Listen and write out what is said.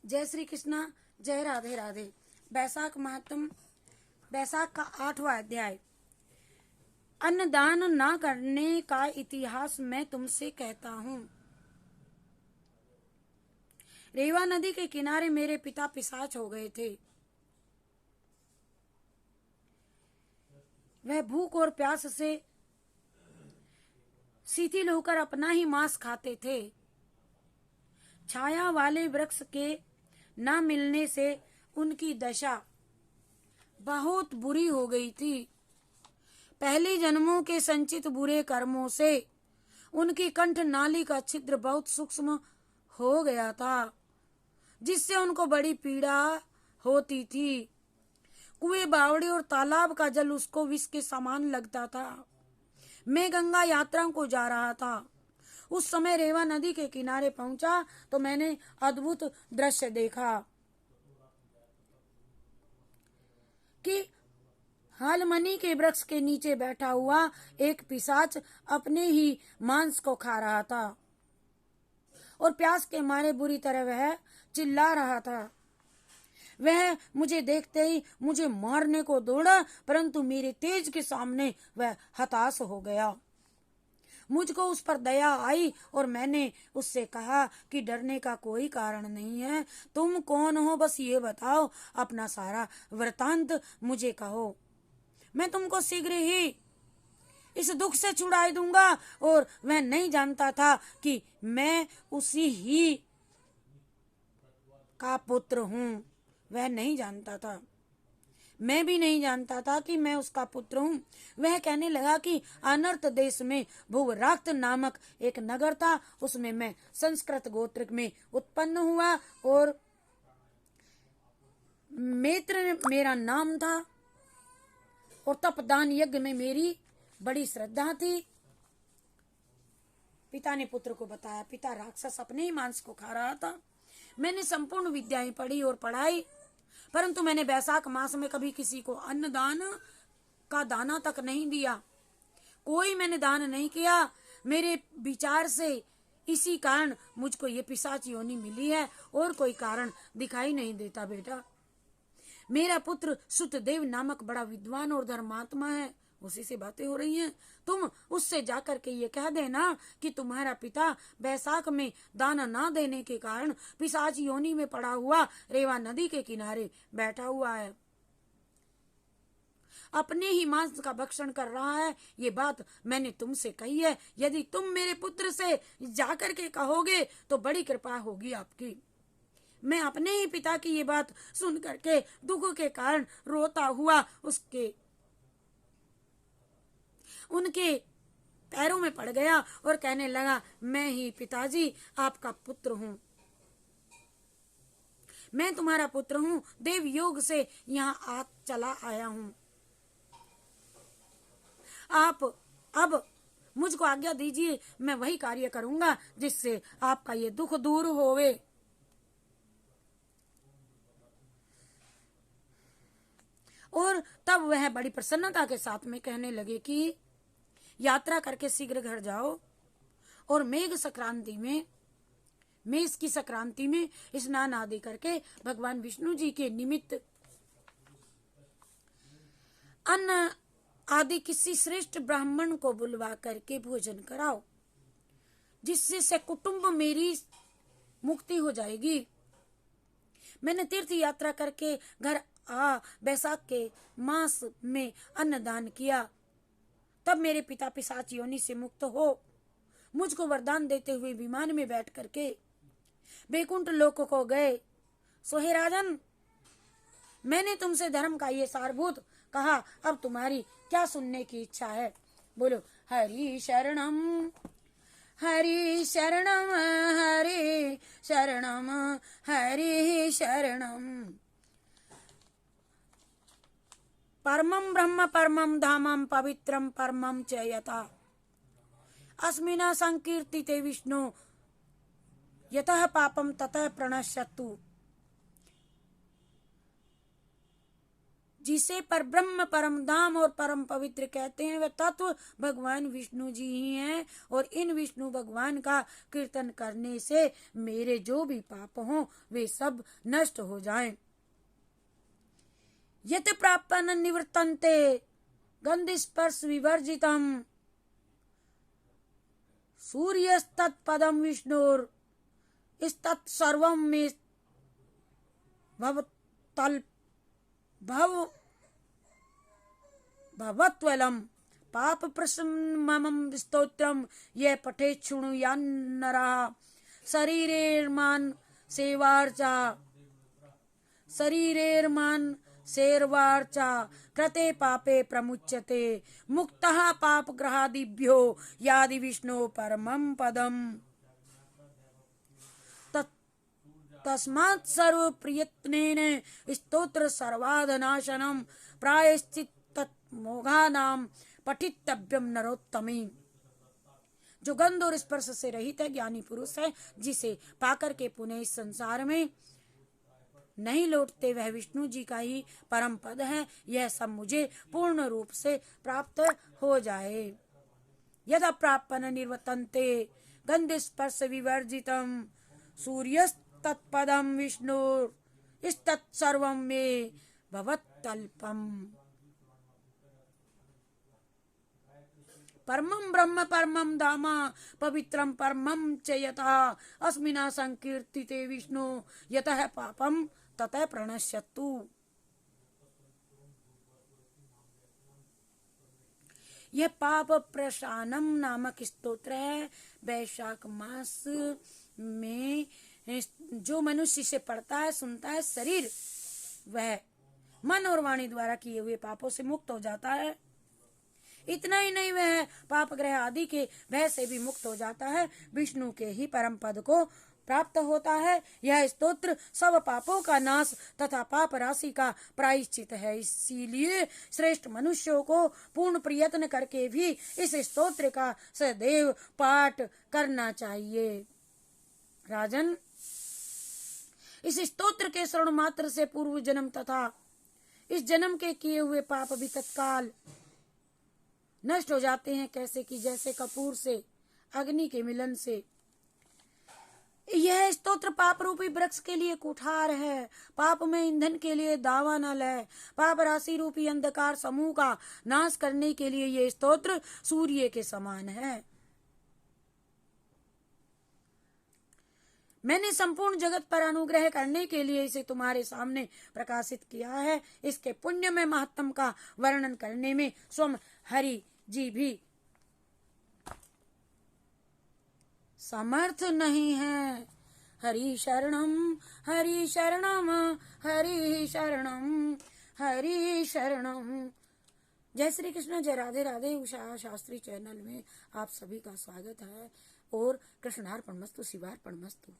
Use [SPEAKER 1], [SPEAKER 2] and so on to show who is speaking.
[SPEAKER 1] जय श्री कृष्णा, जय राधे राधे। बैसाख महात्म, बैसाख का 8वां अध्याय। अन्नदान ना करने का इतिहास मैं तुमसे कहता हूँ। रेवा नदी के किनारे मेरे पिता पिशाच हो गए थे। वह भूख और प्यास से शिथिल होकर अपना ही मांस खाते थे। छाया वाले वृक्ष के न मिलने से उनकी दशा बहुत बुरी हो गई थी। पहले जन्मों के संचित बुरे कर्मों से उनकी कंठ नाली का छिद्र बहुत सूक्ष्म हो गया था, जिससे उनको बड़ी पीड़ा होती थी। कुएं, बावड़े और तालाब का जल उसको विष के समान लगता था। मैं गंगा यात्रा को जा रहा था। उस समय रेवा नदी के किनारे पहुंचा तो मैंने अद्भुत दृश्य देखा कि हालमनी के वृक्ष के नीचे बैठा हुआ एक पिशाच अपने ही मांस को खा रहा था और प्यास के मारे बुरी तरह वह चिल्ला रहा था। वह मुझे देखते ही मुझे मारने को दौड़ा, परंतु मेरे तेज के सामने वह हताश हो गया। मुझको उस पर दया आई और मैंने उससे कहा कि डरने का कोई कारण नहीं है। तुम कौन हो, बस ये बताओ, अपना सारा वृतांत मुझे कहो। मैं तुमको शीघ्र ही इस दुख से छुड़ा दूंगा। और वह नहीं जानता था कि मैं उसी ही का पुत्र हूँ। वह नहीं जानता था, मैं भी नहीं जानता था कि मैं उसका पुत्र हूँ। वह कहने लगा कि अनर्थ देश में भुवराक्त नामक एक नगर था, उसमें मैं संस्कृत गोत्र में उत्पन्न हुआ और मित्र मेरा नाम था और तपदान यज्ञ में मेरी बड़ी श्रद्धा थी। पिता ने पुत्र को बताया। पिता राक्षस अपने ही मांस को खा रहा था। मैंने संपूर्ण विद्याएं पढ़ी और पढ़ाई, परंतु मैंने बैसाख मास में कभी किसी को अन्नदान का दाना तक नहीं दिया। कोई मैंने दान नहीं किया। मेरे विचार से इसी कारण मुझको ये पिशाच योनि मिली है और कोई कारण दिखाई नहीं देता। बेटा, मेरा पुत्र सुतदेव नामक बड़ा विद्वान और धर्मात्मा है, उसी से बातें हो रही हैं। तुम उससे जाकर के ये कह देना कि तुम्हारा पिता बैसाख में दाना ना देने के कारण पिशाच योनि में पड़ा हुआ रेवा नदी के किनारे बैठा हुआ है, अपने ही मांस का भक्षण कर रहा है। ये बात मैंने तुमसे कही है। यदि तुम मेरे पुत्र से जाकर के कहोगे तो बड़ी कृपा होगी आपकी। मैं अपने ही पिता की ये बात सुन करके दुख के कारण रोता हुआ उनके पैरों में पड़ गया और कहने लगा, मैं ही पिताजी आपका पुत्र हूँ, मैं तुम्हारा पुत्र हूँ, देव योग से यहाँ चला आया हूँ। आप अब मुझको आज्ञा दीजिए, मैं वही कार्य करूंगा जिससे आपका ये दुख दूर होवे। और तब वह बड़ी प्रसन्नता के साथ में कहने लगे कि यात्रा करके शीघ्र घर जाओ और मेघ की संक्रांति में स्नान आदि करके भगवान विष्णु जी के निमित्त अन्न आदि किसी श्रेष्ठ ब्राह्मण को बुलवा करके भोजन कराओ, जिससे से कुटुंब मेरी मुक्ति हो जाएगी। मैंने तीर्थ यात्रा करके घर बैसाख के मास में अन्नदान किया, तब मेरे पिता पिशाच योनि से मुक्त हो मुझको वरदान देते हुए विमान में बैठ करके बैकुंठ लोक को गए। सोहे राजन, मैंने तुमसे धर्म का ये सारभूत कहा, अब तुम्हारी क्या सुनने की इच्छा है? बोलो, हरि शरणम हरि शरणम हरि शरणम हरि शरणम। परमं ब्रह्म परमं धामं पवित्रं परमं च यथा अस्मिन् संकीर्तिते विष्णु यतः पापं ततः प्रणश्यतु। जिसे पर ब्रह्म, परम धाम और परम पवित्र कहते हैं, वह तत्व भगवान विष्णु जी ही हैं। और इन विष्णु भगवान का कीर्तन करने से मेरे जो भी पाप हों वे सब नष्ट हो जाएं। यत प्रापन निवर्तन्ते गंध स्पर्श विवर्जितम सूर्यस्तत्पदम विष्णुर इस्तत्सर्वं मे भवत्वलम पाप प्रशमनम स्तोत्रम ये पठे शृणुयान्नरः शरीरेर्मान सेर्वार्चा कृते पापे प्रमुच्यते मुक्तः पापग्रहादिभ्यो यादि विष्णु परमं पदम् तस्मात् सर्व प्रयत्नेन स्तोत्र सर्वाधनाशनम प्रायश्चित मोघानाम पठितव्यम नरोत्तमी। जो गंध और स्पर्श से रहित है, ज्ञानी पुरुष है, जिसे पाकर के पुनः इस संसार में नहीं लौटते, वह विष्णु जी का ही परम पद है। यह सब मुझे पूर्ण रूप से प्राप्त हो जाए। यदा प्रापन निर्वर्तन्ते गंध स्पर्श विवर्जितम सूर्यस्तत्पदम विष्णु इस्तत्सर्वं मे भवत्तल्पम। परमं ब्रह्म परमं धाम पवित्रं परमं च यथा अस्मिना संकीर्तिते विष्णु यतः पापं ततः प्रणश्यतु। यह पाप प्रशानम नामक स्तोत्र है। वैशाख मास में जो मनुष्य से पढ़ता है, सुनता है, शरीर वह मन और वाणी द्वारा किए हुए पापों से मुक्त हो जाता है। इतना ही नहीं, वह पाप ग्रह आदि के भय से भी मुक्त हो जाता है, विष्णु के ही परम पद को प्राप्त होता है। यह स्तोत्र सब पापों का नाश तथा पाप राशि का प्रायश्चित है। इसीलिए श्रेष्ठ मनुष्यों को पूर्ण प्रयत्न करके भी इस स्तोत्र का सदैव पाठ करना चाहिए। राजन, इस स्तोत्र के श्रवण मात्र से पूर्व जन्म तथा इस जन्म के किए हुए पाप भी तत्काल नष्ट हो जाते हैं, कैसे कि जैसे कपूर से अग्नि के मिलन से। यह स्तोत्र पाप रूपी वृक्ष के लिए कुठार है, पाप में ईंधन के लिए दावानल है। पाप राशि रूपी अंधकार समूह का नाश करने के लिए यह स्तोत्र सूर्य के समान है। मैंने संपूर्ण जगत पर अनुग्रह करने के लिए इसे तुम्हारे सामने प्रकाशित किया है। इसके पुण्य में महत्तम का वर्णन करने में स्वयं हरि जी भी समर्थ नहीं है। हरि शरणम हरि शरणम हरि शरणम हरि शरणम। जय श्री कृष्ण, जय राधे राधे। उषा शास्त्री चैनल में आप सभी का स्वागत है और कृष्णार्पणमस्तु, शिवार्पणमस्तु।